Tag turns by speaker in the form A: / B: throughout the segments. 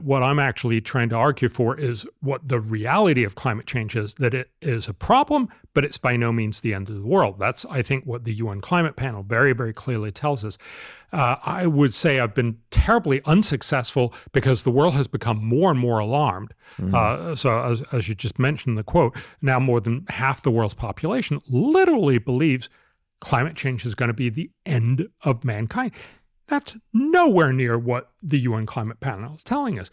A: What I'm actually trying to argue for is what the reality of climate change is, that it is a problem, but it's by no means the end of the world. That's, I think, what the UN Climate Panel very, very clearly tells us. I would say I've been terribly unsuccessful because the world has become more and more alarmed. So as you just mentioned in the quote, now more than half the world's population literally believes climate change is going to be the end of mankind. That's nowhere near what the UN Climate Panel is telling us.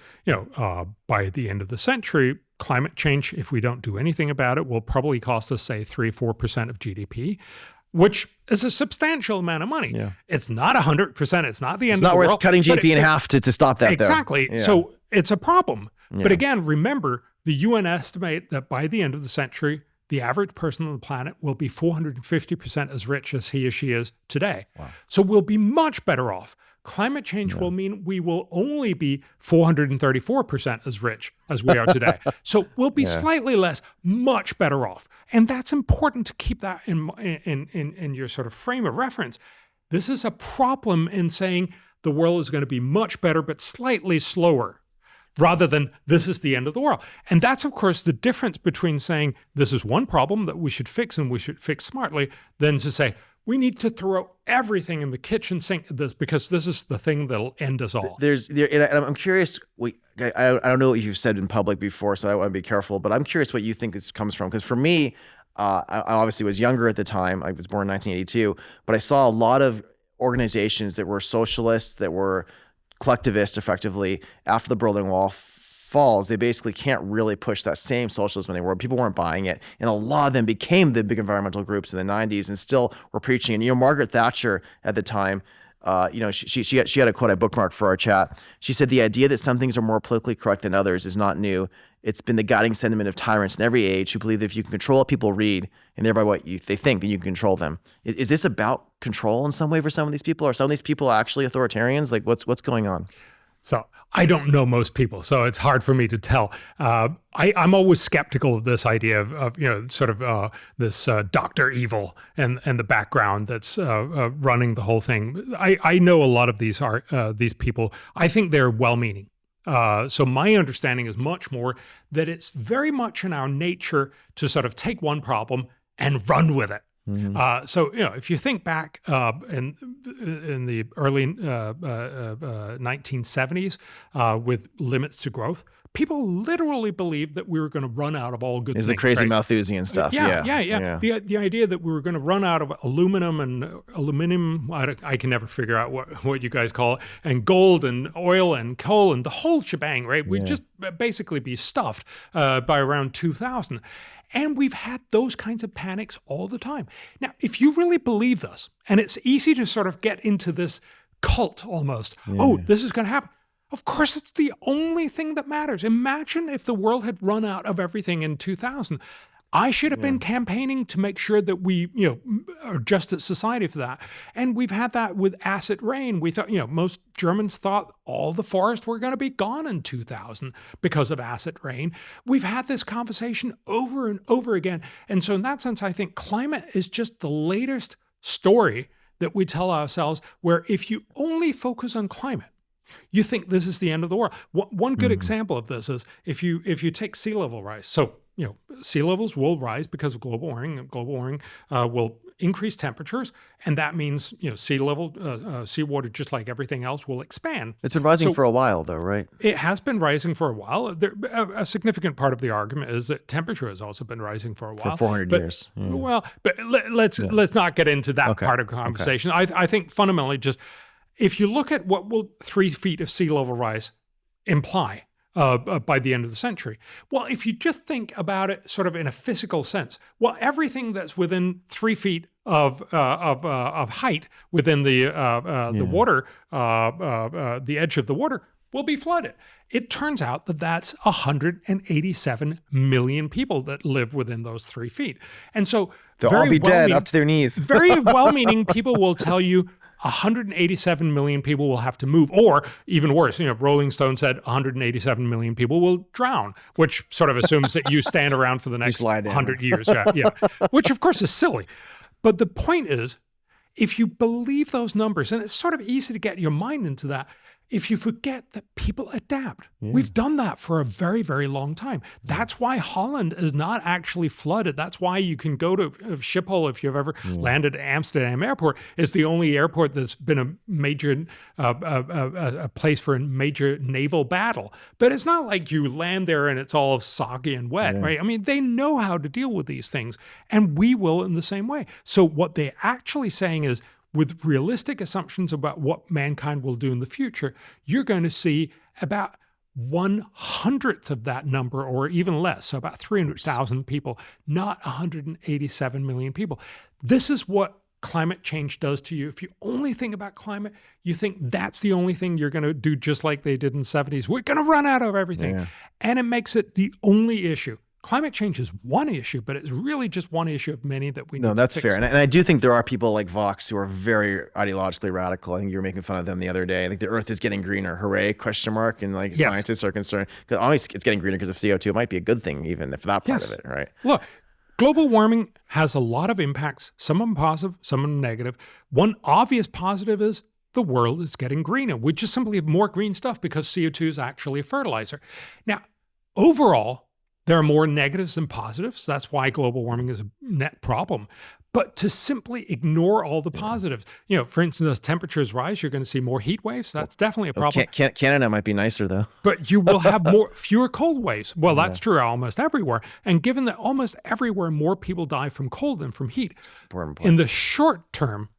A: By the end of the century, climate change, if we don't do anything about it, will probably cost us, say, 3-4% of GDP, which is a substantial amount of money. Yeah. It's not 100%. It's not the end of the world.
B: It's not worth cutting GDP in half to stop that,
A: exactly.
B: Yeah.
A: So it's a problem. Yeah. But again, remember, the UN estimate that by the end of the century, the average person on the planet will be 450% as rich as he or she is today. Wow. So we'll be much better off. Climate change will mean we will only be 434% as rich as we are today. So we'll be slightly less, much better off. And that's important to keep that in your sort of frame of reference. This is a problem in saying the world is going to be much better, but slightly slower, rather than this is the end of the world. And that's, of course, the difference between saying this is one problem that we should fix and we should fix smartly, than to say we need to throw everything in the kitchen sink at this because this is the thing that'll end us all.
B: And I'm curious, I don't know what you've said in public before, so I want to be careful, but I'm curious what you think this comes from. Because for me, I obviously was younger at the time. I was born in 1982, but I saw a lot of organizations that were socialists, that were collectivists, effectively. After the Berlin Wall falls, they basically can't really push that same socialism anymore. People weren't buying it, and a lot of them became the big environmental groups in the 90s and still were preaching. And Margaret Thatcher at the time, she had a quote I bookmarked for our chat. She said, "The idea that some things are more politically correct than others is not new. It's been the guiding sentiment of tyrants in every age who believe that if you can control what people read and thereby what they think, then you can control them." Is this about control in some way for some of these people? Are some of these people actually authoritarians? Like, what's going on?
A: So I don't know most people, so it's hard for me to tell. I'm always skeptical of this idea of this Dr. Evil and the background that's running the whole thing. I know a lot of these people. I think they're well-meaning. So my understanding is much more that it's very much in our nature to sort of take one problem and run with it. Mm-hmm. So if you think back in the early 1970s with limits to growth, people literally believed that we were going to run out of all good things.
B: It's the crazy Malthusian stuff.
A: Yeah. The idea that we were going to run out of aluminum, I can never figure out what you guys call it, and gold and oil and coal and the whole shebang, right? We'd just basically be stuffed by around 2000. And we've had those kinds of panics all the time. Now, if you really believe this, and it's easy to sort of get into this cult almost, this is going to happen. Of course, it's the only thing that matters. Imagine if the world had run out of everything in 2000. I should have been campaigning to make sure that we, adjust at society for that. And we've had that with acid rain. We thought, most Germans thought all the forests were going to be gone in 2000 because of acid rain. We've had this conversation over and over again. And so in that sense, I think climate is just the latest story that we tell ourselves, where if you only focus on climate, you think this is the end of the world. One good example of this is if you take sea level rise. So, sea levels will rise because of global warming. Global warming will increase temperatures, and that means seawater, just like everything else, will expand.
B: It's been rising for a while, though, right?
A: It has been rising for a while. A significant part of the argument is that temperature has also been rising for a while.
B: For 400 years.
A: Well, but let's not get into that part of the conversation. Okay. I think fundamentally, just if you look at what will 3 feet of sea level rise imply by the end of the century. Well, if you just think about it sort of in a physical sense, everything that's within 3 feet of height within the water, the edge of the water, will be flooded. It turns out that that's 187 million people that live within those 3 feet. And so
B: they'll all be dead up to their knees.
A: Very well-meaning people will tell you 187 million people will have to move, or even worse, Rolling Stone said 187 million people will drown, which sort of assumes that you stand around for the next 100 years. Which of course is silly. But the point is, if you believe those numbers, and it's sort of easy to get your mind into that, if you forget that people adapt. We've done that for a very, very long time. That's why Holland is not actually flooded. That's why you can go to Schiphol if you've ever landed at Amsterdam Airport. It's the only airport that's been a major a place for a major naval battle. But it's not like you land there and it's all soggy and wet, right? I mean, they know how to deal with these things, and we will in the same way. So what they're actually saying is, with realistic assumptions about what mankind will do in the future, you're going to see about 1/100th of that number, or even less, so about 300,000 people, not 187 million people. This is what climate change does to you. If you only think about climate, you think that's the only thing you're going to do, just like they did in the 70s. We're going to run out of everything. And it makes it the only issue. Climate change is one issue, but it's really just one issue of many that we need to fix.
B: No, that's fair. And I do think there are people like Vox who are very ideologically radical. I think you were making fun of them the other day. I think the Earth is getting greener. Hooray, ? And like scientists are concerned. Because obviously it's getting greener because of CO2. It might be a good thing even if that part of it, right?
A: Look, global warming has a lot of impacts. Some of them positive, some of them negative. One obvious positive is the world is getting greener. We just simply have more green stuff because CO2 is actually a fertilizer. Now, overall, there are more negatives than positives. That's why global warming is a net problem. But to simply ignore all the positives, for instance, as temperatures rise, you're going to see more heat waves. That's definitely a problem.
B: Canada might be nicer though.
A: But you will have fewer cold waves. Well, that's true almost everywhere. And given that almost everywhere more people die from cold than from heat, in the short term,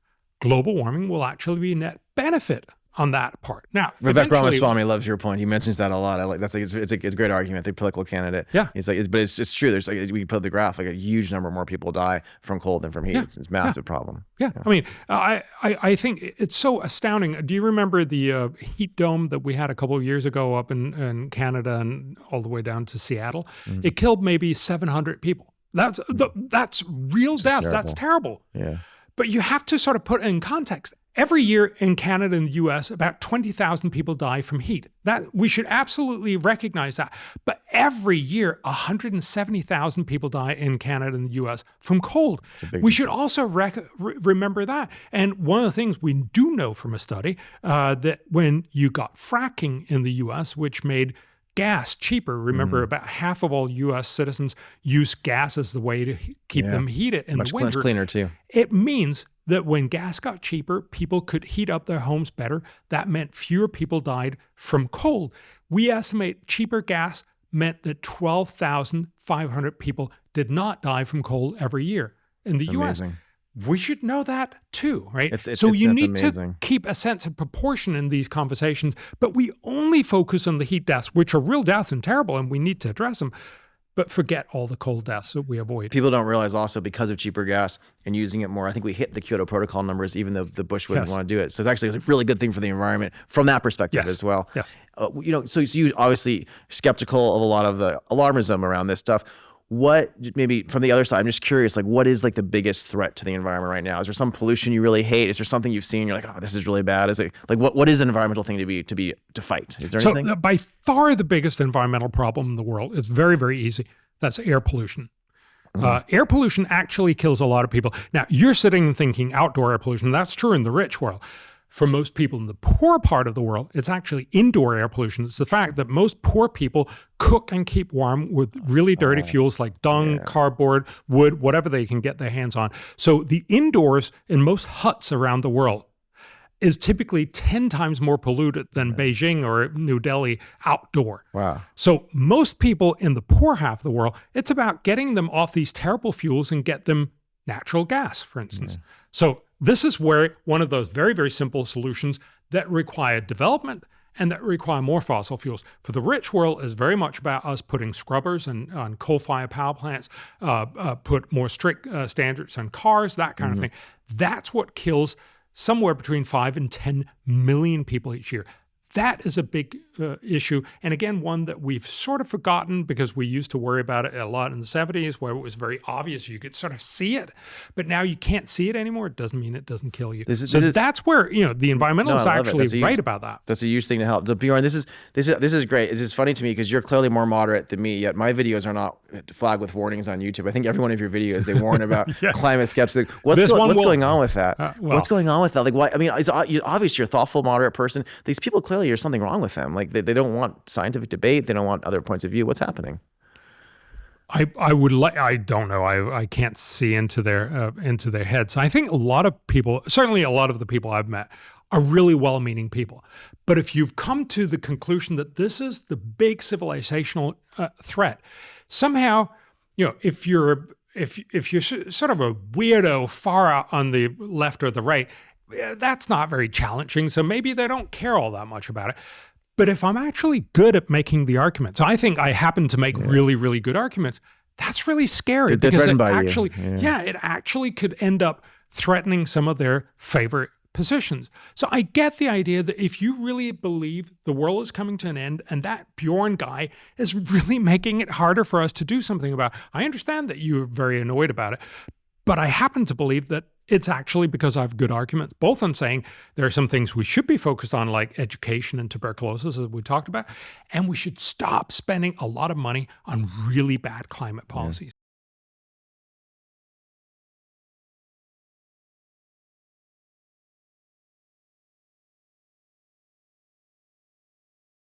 A: global warming will actually be a net benefit on that part. Now,
B: Vivek Ramaswamy loves your point. He mentions that a lot. I like it's a great argument. The political candidate. He's like, but it's true. There's we put the graph, like a huge number more people die from cold than from heat. It's a massive problem.
A: I mean, I think it's so astounding. Do you remember the heat dome that we had a couple of years ago up in Canada and all the way down to Seattle? It killed maybe 700 people. That's real deaths. Terrible. That's terrible. But you have to sort of put it in context. Every year in Canada and the US, about 20,000 people die from heat. That we should absolutely recognize that. But every year, 170,000 people die in Canada and the US from cold. We should also remember that. And one of the things we do know from a study, that when you got fracking in the US, which made gas cheaper. Remember, about half of all U.S. citizens use gas as the way to keep them heated in the winter.
B: Much cleaner too.
A: It means that when gas got cheaper, people could heat up their homes better. That meant fewer people died from cold. We estimate cheaper gas meant that 12,500 people did not die from cold every year in the U.S. Amazing. We should know that too, right? So you need to keep a sense of proportion in these conversations, but we only focus on the heat deaths, which are real deaths and terrible, and we need to address them, but forget all the cold deaths that we avoid.
B: People don't realize also because of cheaper gas and using it more, I think we hit the Kyoto Protocol numbers, even though the Bush wouldn't want to do it. So it's actually a really good thing for the environment from that perspective as well. So you obviously skeptical of a lot of the alarmism around this stuff. What, maybe from the other side, I'm just curious, like what is like the biggest threat to the environment right now? Is there some pollution you really hate? Is there something you've seen, you're like, oh, this is really bad? Is it like, what is an environmental thing to fight? Is there anything?
A: So by far the biggest environmental problem in the world, it's very, very easy. That's air pollution. Air pollution actually kills a lot of people. Now you're sitting and thinking outdoor air pollution. That's true in the rich world. For most people in the poor part of the world, it's actually indoor air pollution. It's the fact that most poor people cook and keep warm with really dirty fuels like dung, cardboard, wood, whatever they can get their hands on. So the indoors in most huts around the world is typically 10 times more polluted than Beijing or New Delhi outdoor.
B: Wow.
A: So most people in the poor half of the world, it's about getting them off these terrible fuels and get them natural gas, for instance. So this is where one of those very, very simple solutions that require development and that require more fossil fuels. For the rich world is very much about us putting scrubbers on coal-fired power plants, put more strict standards on cars, that kind of thing. That's what kills somewhere between 5 and 10 million people each year. That is a big issue. And again, one that we've sort of forgotten because we used to worry about it a lot in the 70s where it was very obvious. You could sort of see it, but now you can't see it anymore. It doesn't mean it doesn't kill you. That's where, the environmentalists are actually right about that.
B: That's a huge thing to help. So Bjorn, this is great. This is funny to me because you're clearly more moderate than me, yet my videos are not flag with warnings on YouTube. I think every one of your videos, they warn about
A: Yes.
B: climate skeptics. What's going on with that? What's going on with that? Like, why? I mean, it's obvious you're a thoughtful, moderate person. These people, clearly there's something wrong with them. Like, they don't want scientific debate. They don't want other points of view. What's happening?
A: I don't know. I can't see into their heads. I think a lot of people, certainly a lot of the people I've met, are really well-meaning people. But if you've come to the conclusion that this is the big civilizational threat, somehow, if you're sort of a weirdo far out on the left or the right, that's not very challenging. So maybe they don't care all that much about it. But if I'm actually good at making the arguments, I think I happen to make really, really good arguments. That's really scary because it actually, it actually could end up threatening some of their favorite positions. So I get the idea that if you really believe the world is coming to an end and that Bjorn guy is really making it harder for us to do something about, I understand that you're very annoyed about it, but I happen to believe that it's actually because I have good arguments, both on saying there are some things we should be focused on, like education and tuberculosis, as we talked about, and we should stop spending a lot of money on really bad climate policies.